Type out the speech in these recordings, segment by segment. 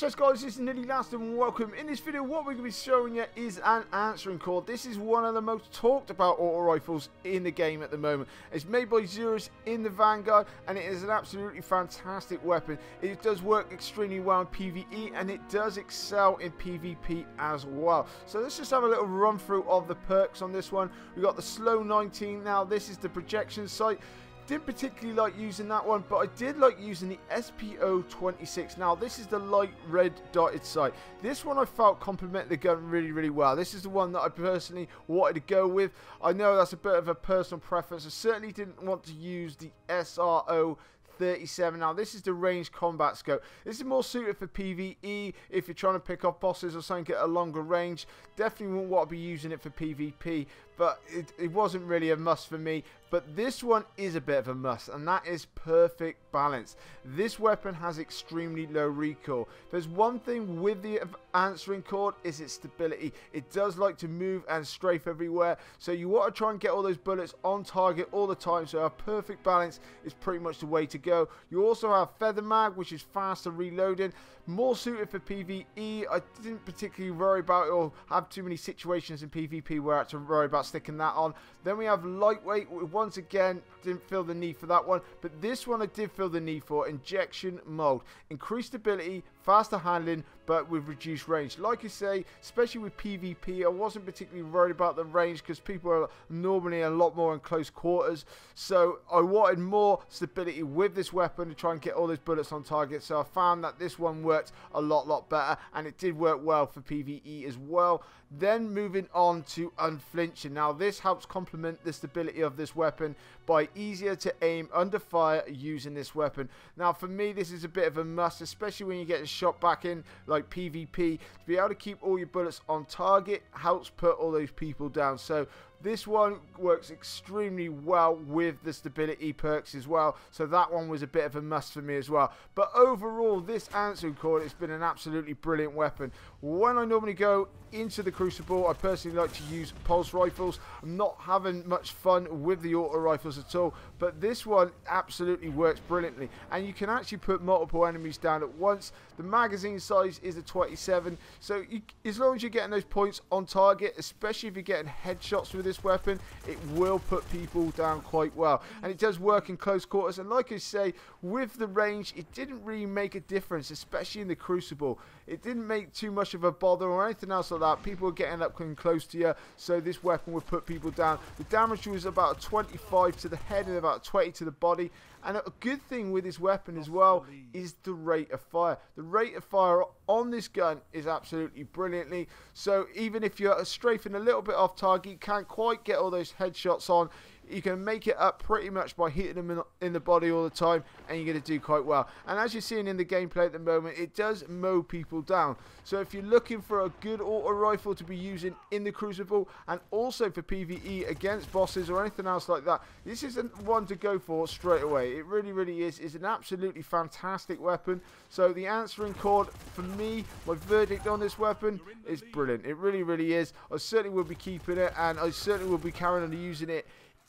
Yes guys, this is Nearly Last and welcome. In this video what we're going to be showing you is an answering chord. This is one of the most talked about auto rifles in the game at the moment. It's made by Zeros in the Vanguard and it is an absolutely fantastic weapon. It does work extremely well in PvE and it does excel in PvP as well. So let's just have a little run through of the perks on this one. We've got the slow 19. Now this is the projection sight. Didn't particularly like using that one, but I did like using the SPO 26. Now this is the light red dotted sight. This one I felt complemented the gun really well. This is the one that I personally wanted to go with. I know that's a bit of a personal preference. I certainly didn't want to use the SRO 37. Now this is the ranged combat scope. This is more suited for PvE if you're trying to pick off bosses or something at a longer range. Definitely wouldn't want to be using it for PvP, but it wasn't really a must for me. But this one is a bit of a must, and that is perfect balance. This weapon has extremely low recoil. There's one thing with the answering chord is its stability. It does like to move and strafe everywhere, so you want to try and get all those bullets on target all the time. So a perfect balance is pretty much the way to go. You also have feather mag, which is faster reloading, more suited for PvE. I didn't particularly worry about it or have too many situations in PvP where I had to worry about sticking that on. Then we have lightweight. Once again, didn't feel the need for that one, but this one I did feel the need for. Injection mold, increased stability, faster handling, but with reduced range. Like I say, especially with PvP, I wasn't particularly worried about the range because people are normally a lot more in close quarters, so I wanted more stability with this weapon to try and get all those bullets on target. So I found that this one worked a lot better, and it did work well for PvE as well. Then moving on to unflinching. Now this helps complement the stability of this weapon by easier to aim under fire using this weapon. Now for me this is a bit of a must, especially when you get shot back in like PvP. To be able to keep all your bullets on target helps put all those people down. So this one works extremely well with the stability perks as well. So that one was a bit of a must for me as well. But overall, this answering chord has been an absolutely brilliant weapon. When I normally go into the Crucible, I personally like to use pulse rifles. I'm not having much fun with the auto rifles at all, but this one absolutely works brilliantly. And you can actually put multiple enemies down at once. The magazine size is a 27, so as long as you're getting those points on target, especially if you're getting headshots with this weapon, it will put people down quite well. And it does work in close quarters, and like I say, with the range it didn't really make a difference, especially in the Crucible. It didn't make too much of a bother or anything else like that. People were getting up close to you, so this weapon would put people down. The damage was about 25 to the head and about 20 to the body. And a good thing with this weapon as well is the rate of fire. The rate of fire on this gun is absolutely brilliantly. So even if you're strafing a little bit off target, you can't quite get all those headshots on, you can make it up pretty much by hitting them in the body all the time, and you're going to do quite well. And as you're seeing in the gameplay at the moment, it does mow people down. So if you're looking for a good auto rifle to be using in the Crucible, and also for PvE against bosses or anything else like that, this is one to go for straight away. It really is. It's an absolutely fantastic weapon. So the answering chord, for me, my verdict on this weapon is brilliant. It really is. I certainly will be keeping it, and I certainly will be carrying on using it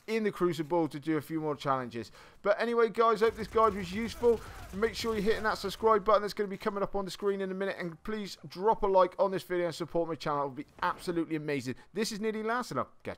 in the Crucible to do a few more challenges. But anyway guys, hope this guide was useful. Make sure you're hitting that subscribe button that's going to be coming up on the screen in a minute, and please drop a like on this video and support my channel. It would be absolutely amazing. This is Nearly Last, and I'll catch